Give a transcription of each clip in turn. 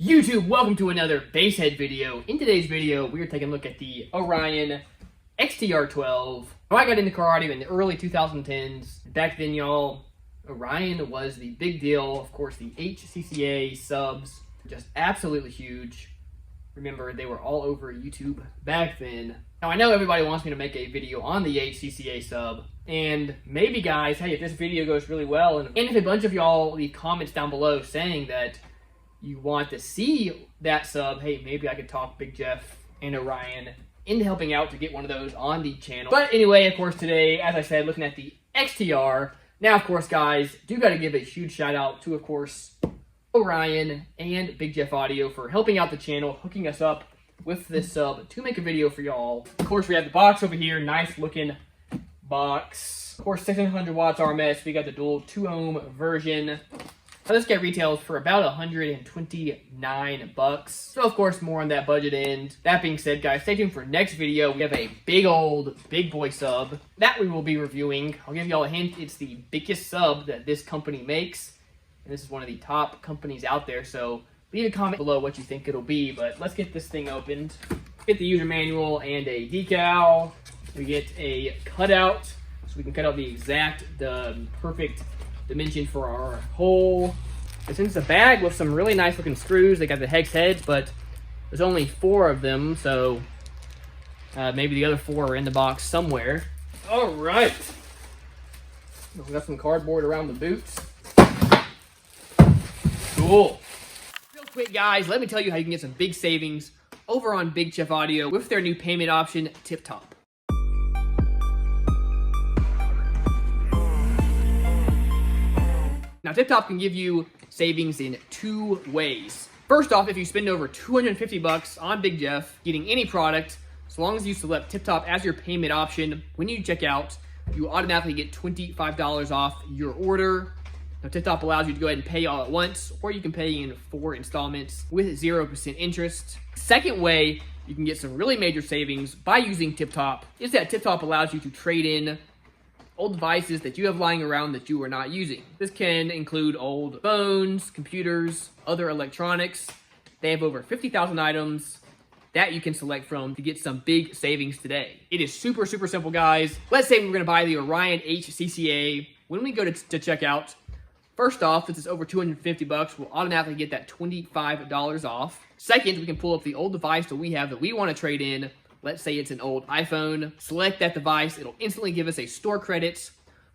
YouTube, welcome to another basshead video. In today's video, we are taking a look at the Orion XTR 12. Now, I got into car audio in the early 2010s. Back then, y'all, Orion was the big deal. Of course, the HCCA subs, just absolutely huge. Remember, they were all over YouTube back then. Now, I know everybody wants me to make a video on the HCCA sub, and maybe, guys, hey, if this video goes really well, and if a bunch of y'all leave comments down below saying that you want to see that sub, hey, maybe I could talk Big Jeff and Orion into helping out to get one of those on the channel. But anyway, of course, today, as I said, looking at the XTR. Now, of course, guys, do got to give a huge shout out to, of course, Orion and Big Jeff Audio for helping out the channel, hooking us up with this sub to make a video for y'all. Of course, we have the box over here, nice looking box. Of course, 600 watts RMS. We got the dual 2-ohm version. Now, this guy retails for about 129 bucks. So, of course, more on that budget end. That being said, guys, stay tuned for next video. We have a big boy sub that we will be reviewing. I'll give y'all a hint. It's the biggest sub that this company makes. And this is one of the top companies out there. So, leave a comment below what you think it'll be. But let's get this thing opened. Get the user manual and a decal. We get a cutout. So, we can cut out the perfect dimension for our hole. It's in a bag with some really nice looking screws. They got the hex heads, but there's only 4 of them, so maybe the other 4 are in the box somewhere. All right, we got some cardboard around the boots. Cool. Real quick, guys, let me tell you how you can get some big savings over on Big Jeff Audio with their new payment option, Tip Top. Now, Tip Top can give you savings in 2 ways. First off, if you spend over 250 bucks on Big Jeff getting any product, as long as you select Tip Top as your payment option, when you check out, you automatically get $25 off your order. Now, Tip Top allows you to go ahead and pay all at once, or you can pay in 4 installments with 0% interest. Second way you can get some really major savings by using Tip Top is that Tip Top allows you to trade in old devices that you have lying around that you are not using. This can include old phones, computers, other electronics. They have over 50,000 items that you can select from to get some big savings today. It is super simple, guys. Let's say we're gonna buy the Orion HCCA. When we go to checkout, first off, since it's over 250 bucks, we'll automatically get that $25 off. Second, we can pull up the old device that we have that we wanna trade in. Let's say it's an old iPhone. Select that device. It'll instantly give us a store credit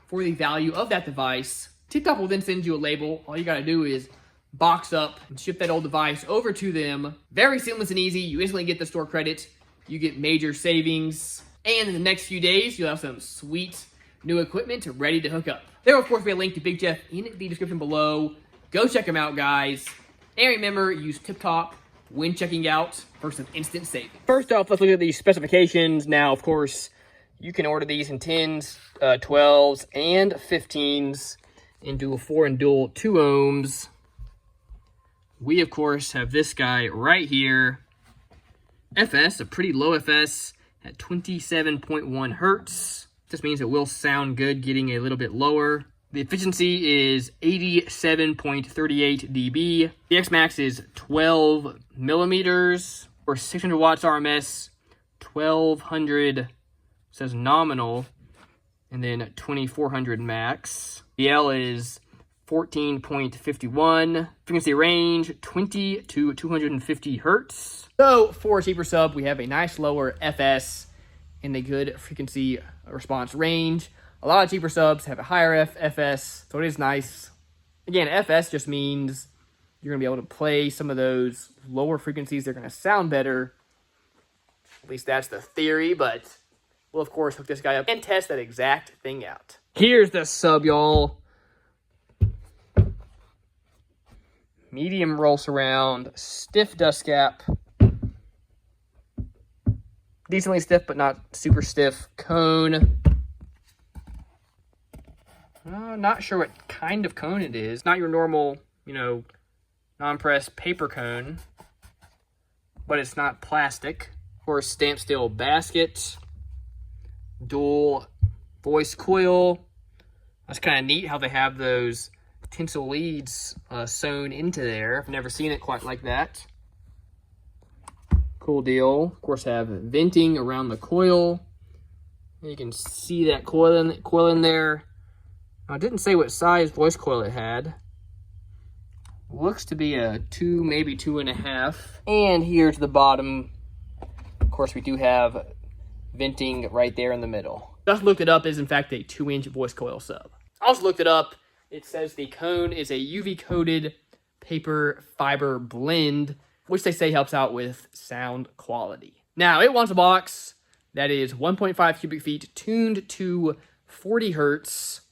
for the value of that device. Tip Top will then send you a label. All you gotta do is box up and ship that old device over to them. Very seamless and easy. You instantly get the store credit. You get major savings. And in the next few days, you'll have some sweet new equipment ready to hook up. There will, of course, be a link to Big Jeff in the description below. Go check them out, guys. And remember, use Tip Top when checking out for some instant savings. First off, let's look at the specifications. Now, of course, you can order these in 10s, 12s, and 15s in dual 4 and dual 2 ohms. We, of course, have this guy right here. FS, a pretty low FS at 27.1 hertz. This means it will sound good getting a little bit lower. The efficiency is 87.38 dB. The X-Max is 12 millimeters or 600 watts RMS, 1200 says nominal, and then 2400 max. The L is 14.51. Frequency range 20 to 250 hertz. So for a cheaper sub, we have a nice lower FS and a good frequency response range. A lot of cheaper subs have a higher FS, so it is nice. Again, FS just means you're going to be able to play some of those lower frequencies. They're going to sound better. At least that's the theory, but we'll, of course, hook this guy up and test that exact thing out. Here's the sub, y'all. Medium roll surround, stiff dust cap. Decently stiff, but not super stiff cone. Not sure what kind of cone it is. Not your normal, non-press paper cone, but it's not plastic. Of course, stamped steel basket, dual voice coil. That's kind of neat how they have those tinsel leads sewn into there. I've never seen it quite like that. Cool deal. Of course, have venting around the coil. You can see that coil in there. I didn't say what size voice coil it had. Looks to be a 2, maybe 2.5. And here to the bottom, of course, we do have venting right there in the middle. Just looked it up, is in fact a 2-inch voice coil sub. I also looked it up. It says the cone is a UV coated paper fiber blend, which they say helps out with sound quality. Now, it wants a box that is 1.5 cubic feet tuned to 40 hertz.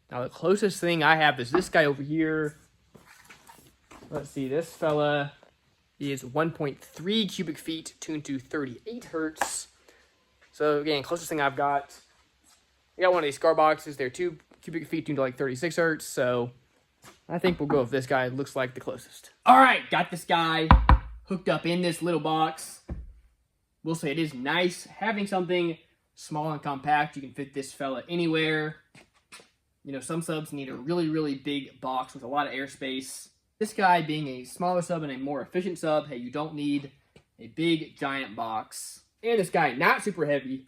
Now, the closest thing I have is this guy over here. Let's see, this fella is 1.3 cubic feet tuned to 38 hertz. So again, closest thing I've got, I got one of these Scar boxes. They're 2 cubic feet tuned to like 36 hertz. So I think we'll go with this guy. Looks like the closest. All right, got this guy hooked up in this little box. We'll say it is nice having something small and compact. You can fit this fella anywhere. You know, some subs need a really, really big box with a lot of airspace. This guy being a smaller sub and a more efficient sub, hey, you don't need a big, giant box. And this guy, not super heavy,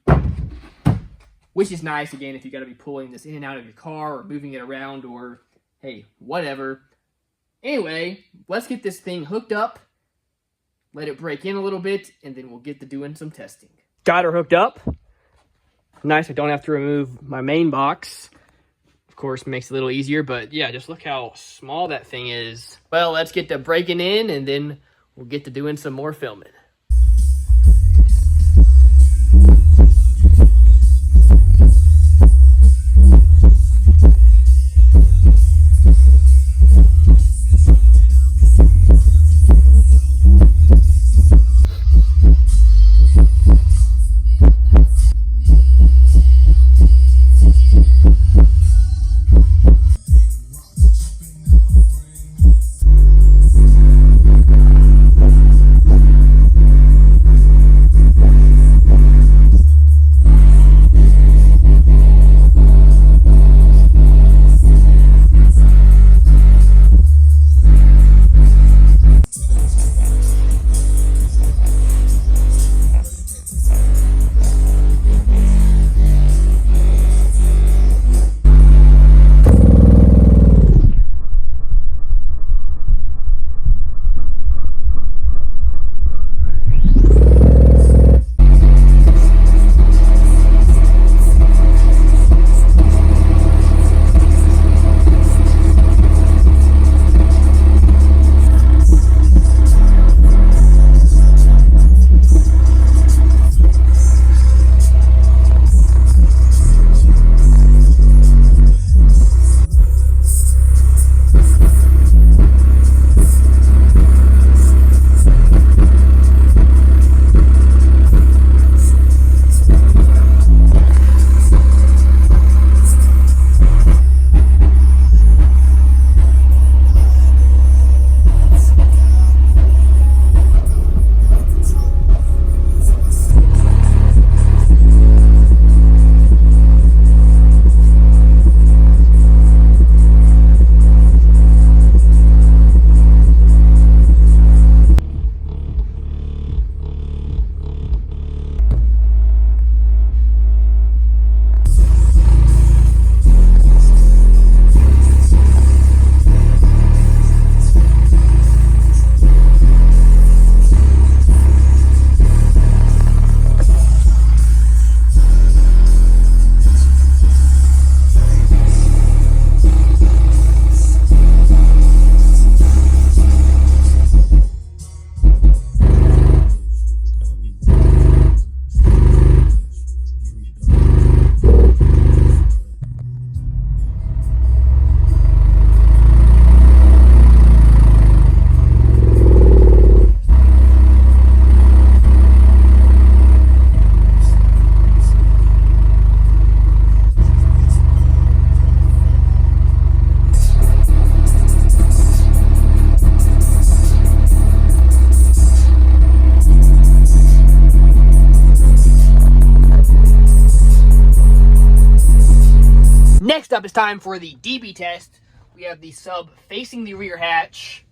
which is nice, again, if you got to be pulling this in and out of your car or moving it around or, hey, whatever. Anyway, let's get this thing hooked up, let it break in a little bit, and then we'll get to doing some testing. Got her hooked up. Nice, I don't have to remove my main box. Of course, makes it a little easier, but yeah, just look how small that thing is. Well, let's get to breaking in, and then we'll get to doing some more filming. Next up, it's time for the DB test. We have the sub facing the rear hatch.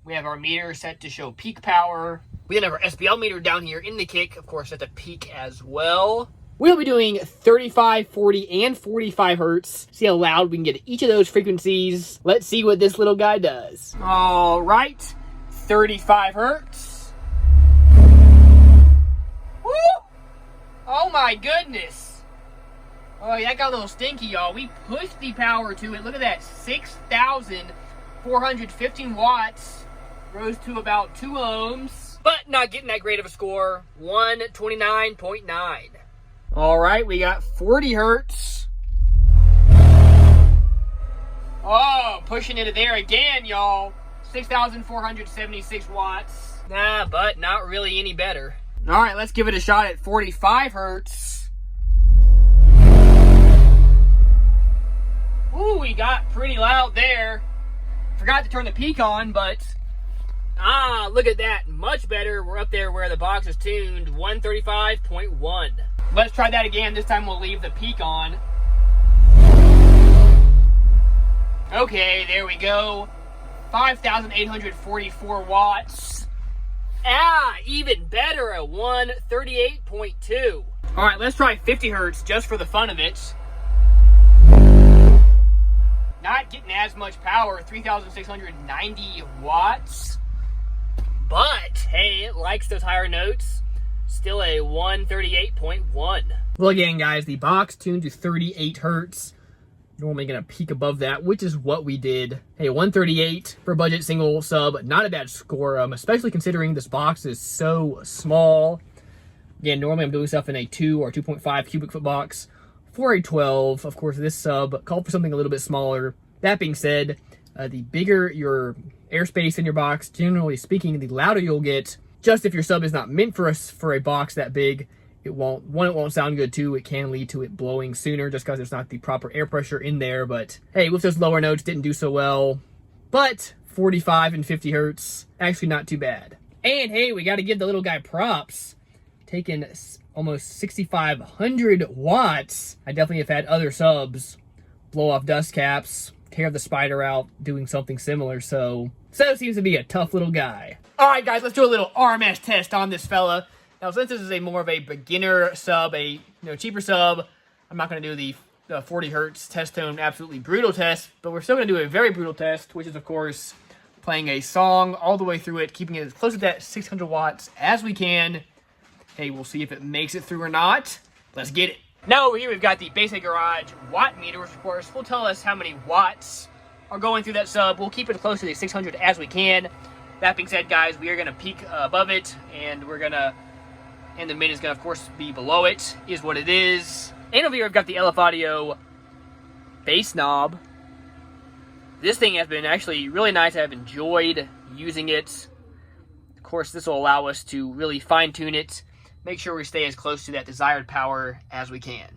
We have our meter set to show peak power. We then have our SPL meter down here in the kick, of course, at the peak as well. We'll be doing 35, 40, and 45 hertz. See how loud we can get each of those frequencies. Let's see what this little guy does. All right, 35 hertz. Woo! Oh my goodness. Oh, yeah, that got a little stinky, y'all. We pushed the power to it. Look at that, 6,415 watts. Rose to about 2 ohms. But not getting that great of a score. 129.9. All right, we got 40 hertz. Oh, pushing into there again, y'all. 6,476 watts. Nah, but not really any better. All right, let's give it a shot at 45 hertz. Ooh, we got pretty loud there. Forgot to turn the peak on, but look at that. Much better. We're up there where the box is tuned. 135.1. Let's try that again. This time we'll leave the peak on. Okay, there we go. 5,844 watts. Even better at 138.2. All right, let's try 50 hertz just for the fun of it. Not getting as much power, 3,690 watts. But, hey, it likes those higher notes. Still a 138.1. Well, again, guys, the box tuned to 38 hertz. Normally going to peak above that, which is what we did. Hey, 138 for budget single sub. Not a bad score, especially considering this box is so small. Again, normally I'm doing stuff in a 2 or 2.5 cubic foot box. For a 12, of course, this sub called for something a little bit smaller. That being said, the bigger your airspace in your box, generally speaking, the louder you'll get. Just if your sub is not meant for a box that big, it won't sound good. Two, it can lead to it blowing sooner just because there's not the proper air pressure in there. But hey, with those lower notes, didn't do so well. But 45 and 50 hertz, actually not too bad. And hey, we got to give the little guy props. Taking almost 6,500 watts. I definitely have had other subs blow off dust caps, tear the spider out, doing something similar. So seems to be a tough little guy. All right, guys, let's do a little RMS test on this fella. Now, since this is more of a beginner sub, a cheaper sub, I'm not going to do the 40 hertz test tone absolutely brutal test, but we're still going to do a very brutal test, which is, of course, playing a song all the way through it, keeping it as close to that 600 watts as we can. Hey, we'll see if it makes it through or not. Let's get it. Now over here we've got the Basic Garage watt meter, which of course will tell us how many watts are going through that sub. We'll keep it close to the 600 as we can. That being said, guys, we are going to peak above it, and the mid is going to, of course, be below it, is what it is. And over here I've got the LF Audio bass knob. This thing has been actually really nice. I've enjoyed using it. Of course, this will allow us to really fine-tune it. Make sure we stay as close to that desired power as we can.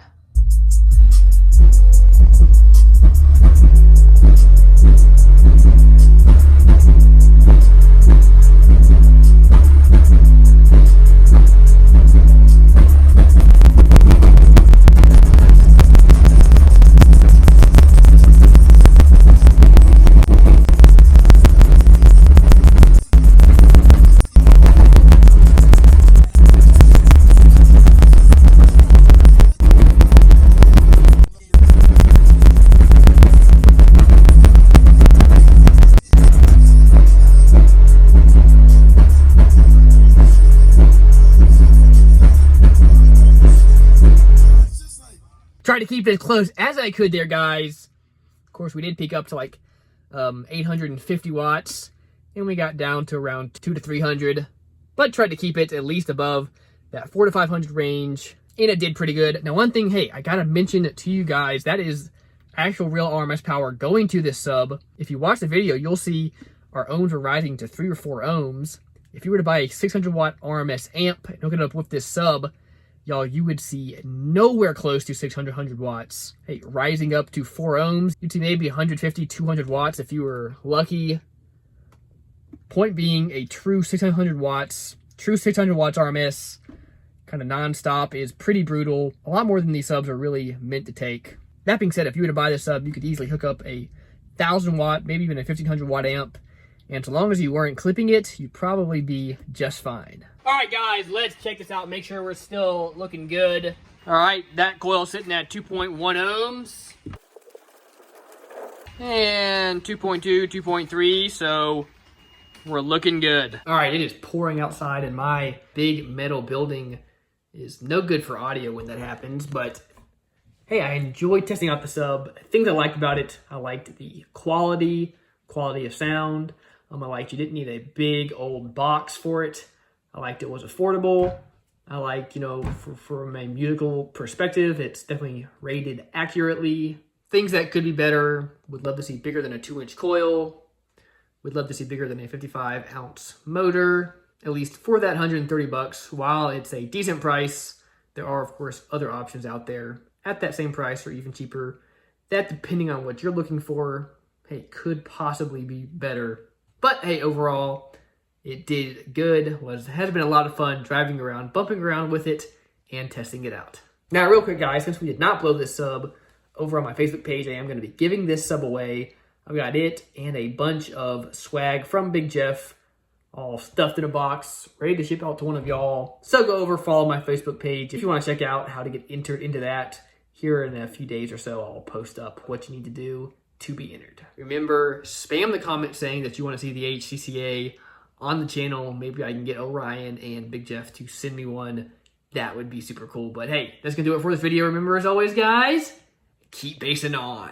Try to keep it as close as I could there, guys. Of course, we did peak up to like 850 watts, and we got down to around 200 to 300, but tried to keep it at least above that 400 to 500 range, and it did pretty good. Now, one thing, hey, I gotta mention to you guys, that is actual real RMS power going to this sub. If you watch the video, you'll see our ohms are rising to 3 or 4 ohms. If you were to buy a 600 watt RMS amp and hook it up with this sub, y'all, you would see nowhere close to 600 watts. Hey, rising up to 4 ohms, you'd see maybe 150, 200 watts if you were lucky. Point being, a true 600 watts RMS, kind of non-stop, is pretty brutal. A lot more than these subs are really meant to take. That being said, if you were to buy this sub, you could easily hook up a 1,000 watt, maybe even a 1,500 watt amp. And so long as you weren't clipping it, you'd probably be just fine. All right, guys, let's check this out. Make sure we're still looking good. All right, that coil's sitting at 2.1 ohms. And 2.2, 2.3, so we're looking good. All right, it is pouring outside, and my big metal building is no good for audio when that happens, but hey, I enjoyed testing out the sub. Things I liked about it, I liked the quality of sound. I liked you didn't need a big old box for it. I liked it was affordable. I liked, you know, from a musical perspective, it's definitely rated accurately. Things that could be better, would love to see bigger than a 2-inch coil. Would love to see bigger than a 55-ounce motor, at least for that 130 bucks. While it's a decent price, there are, of course, other options out there at that same price or even cheaper that, depending on what you're looking for, hey, could possibly be better. But hey, overall, it did good. Has been a lot of fun driving around, bumping around with it, and testing it out. Now, real quick, guys, since we did not blow this sub, over on my Facebook page, I am going to be giving this sub away. I've got it and a bunch of swag from Big Jeff, all stuffed in a box, ready to ship out to one of y'all. So go over, follow my Facebook page if you want to check out how to get entered into that. Here in a few days or so, I'll post up what you need to do to be entered. Remember, spam the comment saying that you want to see the HCCA on the channel. Maybe I can get Orion and Big Jeff to send me one. That would be super cool. But hey, that's going to do it for this video. Remember, as always, guys, keep basing on.